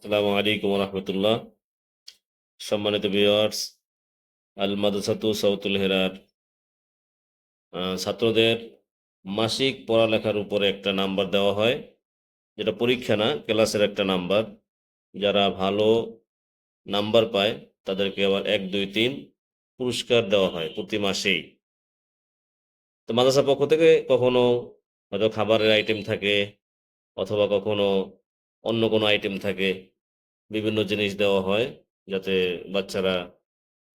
আসসালামু আলাইকুম রহমতুল্লাহ। সম্মানিত ভিউয়ার্স, আল মাদ্রাসাতু সাউতুল হেরার ছাত্রদের মাসিক পড়ালেখার উপরে একটা নাম্বার দেওয়া হয়, যেটা পরীক্ষা না, ক্লাসের একটা নাম্বার। যারা ভালো নাম্বার পায় তাদেরকে আবার 1, 2, 3 পুরস্কার দেওয়া হয় প্রতি মাসেই। তো মাদ্রাসার পক্ষ থেকে কখনো হয়তো খাবারের আইটেম থাকে, অথবা কখনো অন্য কোনো আইটেম থাকে, বিভিন্ন জিনিস দেওয়া হয় যাতে বাচ্চারা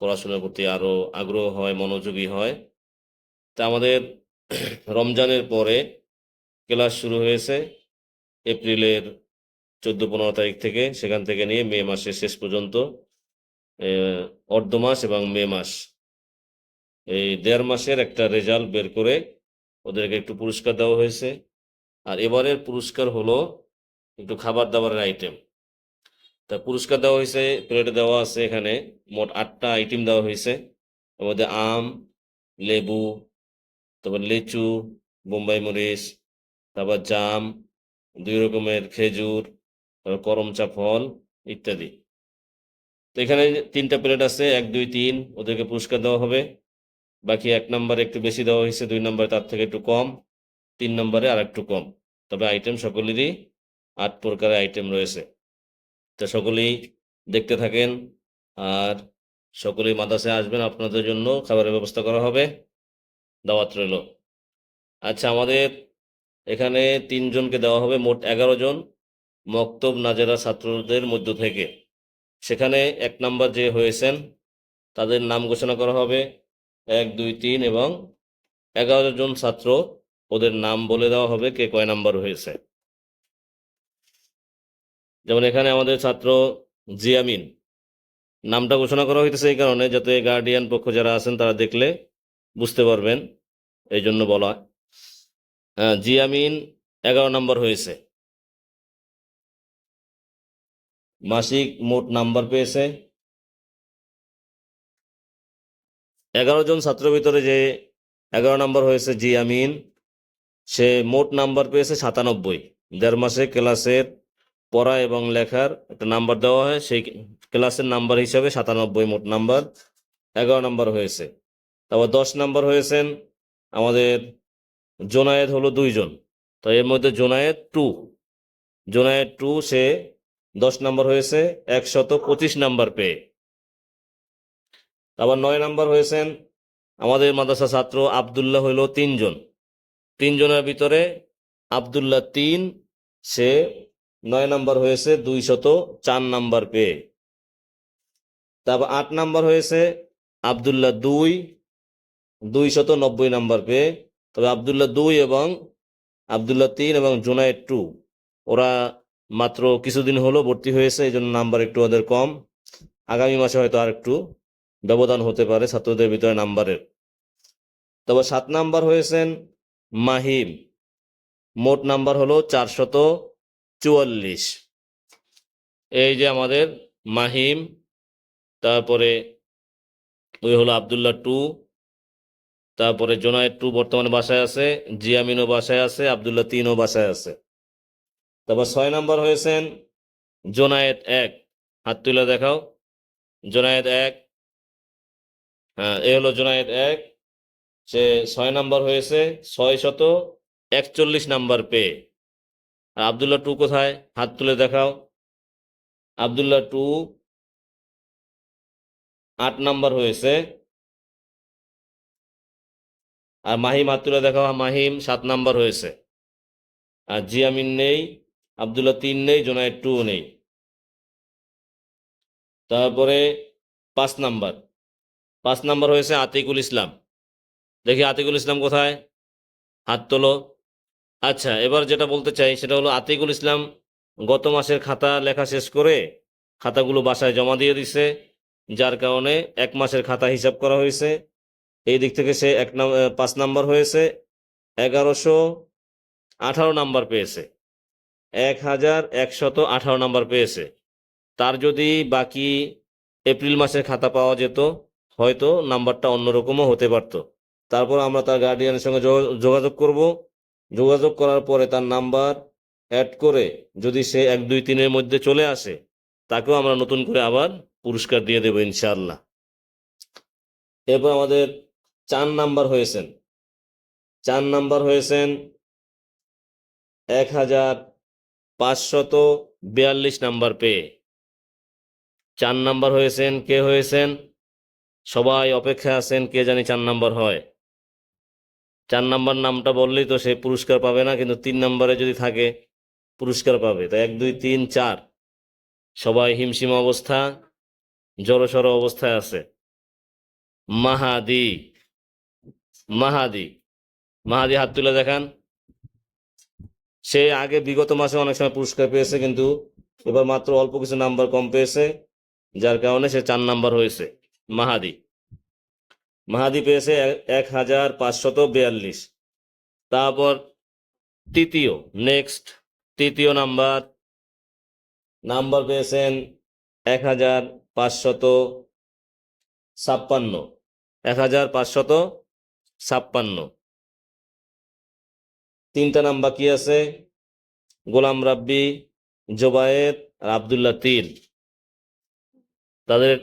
পড়াশোনার প্রতি আরো আগ্রহ হয়, মনোযোগী হয়। তা আমাদের রমজানের পরে ক্লাস শুরু হয়েছে এপ্রিলের 14-15 তারিখ থেকে, সেখান থেকে নিয়ে মে মাসের শেষ পর্যন্ত অর্ধ মাস এবং মে মাস, এই 1.5 মাসের একটা রেজাল্ট বের করে ওদেরকে একটু পুরস্কার দেওয়া হয়েছে। আর এবারের পুরস্কার হলো একটু খাবার দাবারের আইটেম। তা পুরস্কার দেওয়া হয়েছে, প্লেটে দেওয়া আছে, এখানে মোট 8টা আইটেম দেওয়া হয়েছে। এর মধ্যে আম, লেবু, তারপর লিচু, বোম্বাই মরিচ, তারপর জাম, 2 রকমের খেজুর, তারপর করমচা ফল ইত্যাদি। তো এখানে 3টা প্লেট আছে, 1, 2, 3, ওদেরকে পুরস্কার দেওয়া হবে। বাকি 1 নম্বরে একটু বেশি দেওয়া হয়েছে, 2 নম্বরে তার থেকে একটু কম, 3 নম্বরে আর একটু কম। তবে আইটেম সকলেরই 8 প্রকারের আইটেম রয়েছে। তা সকলেই দেখতে থাকেন, আর সকলেই মাদ্রাসায় আসবেন, আপনাদের জন্য খাবারের ব্যবস্থা করা হবে, দাওয়াত রইল। আচ্ছা, আমাদের এখানে 3 জনকে দেওয়া হবে, মোট 11 জন মক্তব নাজেরা ছাত্রদের মধ্য থেকে। সেখানে 1 নম্বর যে হয়েছেন তাদের নাম ঘোষণা করা হবে, 1, 2, 3 এবং 11 জন ছাত্র, ওদের নাম বলে দেওয়া হবে কে কয় নাম্বার হয়েছে। যেমন এখানে আমাদের ছাত্র জিয়ামিন, নামটা ঘোষণা করা হইতেছে এই কারণে যাতে গার্ডিয়ান পক্ষ যারা আছেন তারা দেখলে বুঝতে পারবেন, এই জন্য বলা। জিয়ামিন 11 নম্বর হয়েছে, মাসিক মোট নাম্বার পেয়েছে। 11 জন ছাত্রের ভিতরে যে 11 নম্বর হয়েছে জিয়ামিন, সে মোট নাম্বার পেয়েছে 97। 1.5 মাসে ক্লাসের পড়া এবং লেখার একটা নাম্বার দেওয়া হয়, সেই ক্লাসের নাম্বার হিসাবে 97 মোট নাম্বার, 11 নম্বর হয়েছে। তারপর 10 নম্বর হয়েছেন আমাদের জোনায়েদ, হলো 2 জন। তো এর মধ্যে জোনায়েদ টু সে 10 নম্বর হয়েছে 125 নম্বর পেয়ে। তারপর 9 নম্বর হয়েছেন আমাদের মাদ্রাসা ছাত্র আবদুল্লাহ, হইল 3 জন। 3 জনের ভিতরে আবদুল্লাহ 3, সে 9 নম্বর হয়েছে 204 নম্বর পেয়ে। তারপর 8 নম্বর হয়েছে আবদুল্লাহ 2, 290 নম্বর পেয়ে। তবে আবদুল্লাহ 2 এবং আবদুল্লাহ 3 এবং জোনায়েদ 2, ওরা মাত্র কিছুদিন হলো ভর্তি হয়েছে, এই জন্য নাম্বার একটু ওদের কম। আগামী মাসে হয়তো আর একটু ব্যবধান হতে পারে ছাত্রদের ভিতরে নাম্বারের। তবে 7 নম্বর হয়েছেন মাহিম, মোট নাম্বার হলো 444। এই যে আমাদের মাহিম, তারপরে ওই হলো আবদুল্লাহ 2, তারপরে জোনায়েদ 2 বর্তমানে বাসায় আছে, জিয়ামিনও বাসায় আছে, আবদুল্লাহ 3ও বাসায় আছে। তারপর 6 নম্বর হয়েছেন জোনায়েদ 1, হাত তুলে দেখাও, জোনায়েদ 1। হ্যাঁ, এ হলো জোনায়েদ 1, সে 6 নম্বর হয়েছে 641 নম্বর পেয়ে। আর আবদুল্লাহ 2 কোথায়, হাত তুলে দেখাও, আবদুল্লাহ 2 8 নম্বর হয়েছে। আর মাহিম, হাত তুলে দেখাও, মাহিম 7 নম্বর হয়েছে। আর জিয়ামিন নেই, আবদুল্লাহ 3 নেই, জোনায়েদ 2 নেই। তারপরে 5 নম্বর, 5 নম্বর হয়েছে আতিকুল ইসলাম। দেখি আতিকুল ইসলাম কোথায়, হাত তোলো। আচ্ছা, এবার যেটা বলতে চাই সেটা হলো আতিকুল ইসলাম গত মাসের খাতা লেখা শেষ করে খাতাগুলো বাসায় জমা দিয়ে দিছে, যার কারণে 1 মাসের খাতা হিসাব করা হয়েছে। এই দিক থেকে সে 5 নম্বর হয়েছে, 1118 নম্বর পেয়েছে, 1118 নম্বর পেয়েছে। তার যদি বাকি এপ্রিল মাসের খাতা পাওয়া যেত, হয়তো নাম্বারটা অন্যরকমও হতে পারত। তারপর আমরা তার গার্ডিয়ানের সঙ্গে যোগাযোগ করব। যোগাযোগ করার পরে তার নাম্বার অ্যাড করে যদি সে 1, 2, 3-এর মধ্যে চলে আসে, তাকেও আমরা নতুন করে আবার পুরস্কার দিয়ে দেবো ইনশাআল্লাহ। এরপর আমাদের 4 নাম্বার হয়েছেন 1542 নাম্বার পেয়ে। 4 নাম্বার হয়েছেন, কে হয়েছেন? সবাই অপেক্ষায় আছেন কে জানি 4 নাম্বার হয়। 4 নাম্বার নামটা বললেই তো সে পুরস্কার পাবে না, কিন্তু 3 নাম্বারে যদি থাকে পুরস্কার পাবে। তাই 1 2 3 4 সবাই হিমশিম অবস্থা, জড়সড় অবস্থায় আছে। মাহাদি মাহাদি মাহাদি হাত তুলে দেখান। সে আগে বিগত মাসে অনেক সময় পুরস্কার পেয়েছে, কিন্তু এবার মাত্র অল্প কিছু নাম্বার কম পেয়েছে, যার কারণে সে 4 নাম্বার হয়েছে। মাহাদি মাহাদি পেয়েছে 1542। তারপর তৃতীয় নাম্বার পেয়েছেন 1556। 1556। 3টা নাম্বার কি আছে? গোলাম রাব্বি, জোবায়ের আর আব্দুল্লাহ তীর। তাদের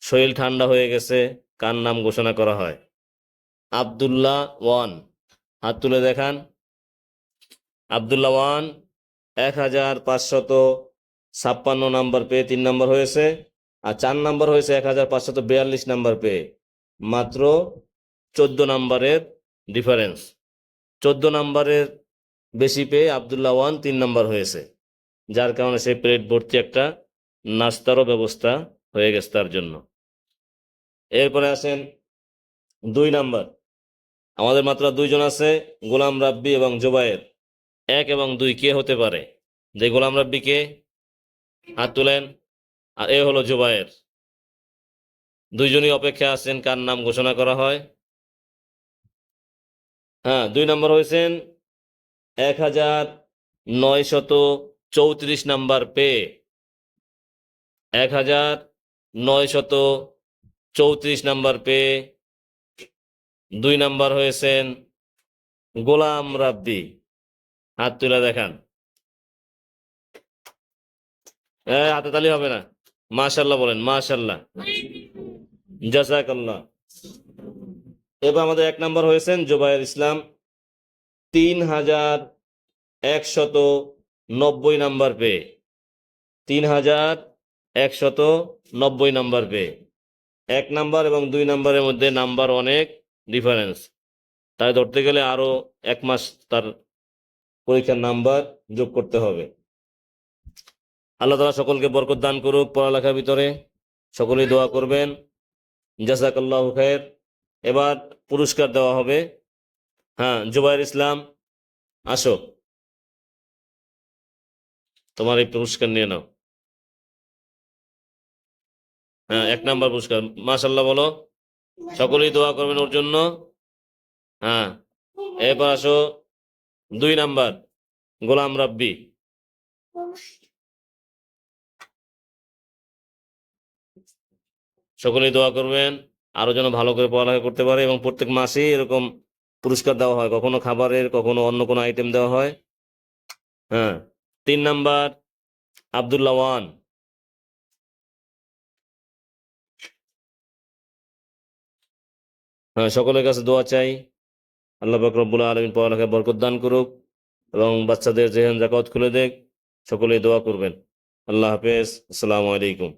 শরীর ঠান্ডা হয়ে গেছে, কার নাম ঘোষণা করা হয়? আব্দুল্লাহ 1, হাত তুলে দেখান। আব্দুল্লাহ 1 1556 নাম্বার পেয়ে 3 নাম্বার হয়েছে, আর 4 নাম্বার হয়েছে 1542 নাম্বার পেয়ে। মাত্র 14 নাম্বারের ডিফারেন্স। 14 নাম্বারের বেশি পেয়ে আব্দুল্লাহ 1 3 নাম্বার হয়েছে, যার কারণে সে প্লেট ভর্তি একটা নাস্তারও ব্যবস্থা হয়ে গেছে তার জন্য। এরপরে আসেন 2 নাম্বার। আমাদের মাত্র 2 জন আছে, গোলাম রাব্বি এবং জোবায়ের। 1 এবং 2 কে হতে পারে? যে গোলাম রাব্বি কে? হাত তুলেন। আর এ হলো জোবায়ের। 2 জনই অপেক্ষা আছেন কার নাম ঘোষণা করা হয়। হ্যাঁ, 2 নাম্বার হয়েছেন 1934 নাম্বার পেয়ে। 1934 নাম্বার পেয়ে 2 নাম্বার হয়েছেন গোলাম রাব্বি। হাত তুলে দেখান। হাতে তালি হবে না। মাশাল্লাহ বলেন, মাশাল্লাহ, জাযাকাল্লাহ। এবার আমাদের 1 নাম্বার হয়েছেন জুবায়ের ইসলাম, 3190 নাম্বার পেয়ে। 3190 নাম্বার পেয়ে। 1 নাম্বার এবং 2 নাম্বারের মধ্যে নাম্বার অনেক ডিফারেন্স, তাই ধরতে গেলে আরো 1 মাস তার পরীক্ষার নাম্বার যোগ করতে হবে। আল্লাহ তাআলা সকলকে বরকত দান করুক পড়ালেখার ভিতরে। সকলেই দোয়া করবেন। জাযাকাল্লাহু খায়ের। এবার পুরস্কার দেওয়া হবে। হ্যাঁ, জুবায়ের ইসলাম, আসো, তোমার এই পুরস্কার নিয়ে নাও। হ্যাঁ, 1 নাম্বার পুরস্কার। মাশাল্লাহ বলো। সকলেই দোয়া করবেন ওর জন্য। হ্যাঁ, এরপর আসো 2 নাম্বার, গোলাম রাব্বি। সকলেই দোয়া করবেন আরো যেন ভালো করে পড়ালেখা করতে পারে, এবং প্রত্যেক মাসেই এরকম পুরস্কার দেওয়া হয়, কখনো খাবারের, কখনো অন্য কোনো আইটেম দেওয়া হয়। হ্যাঁ, 3 নাম্বার আব্দুল্লাহ 1। হ্যাঁ, সকলের কাছে দোয়া চাই, আল্লাহ পাক রব্বুল আলামিন পড়ালেখায় বরকত দান করুক এবং বাচ্চাদের জেহেন জাকাত খুলে দেখ। সকলেই দোয়া করবেন। আল্লাহ হাফেজ। আসসালামু আলাইকুম।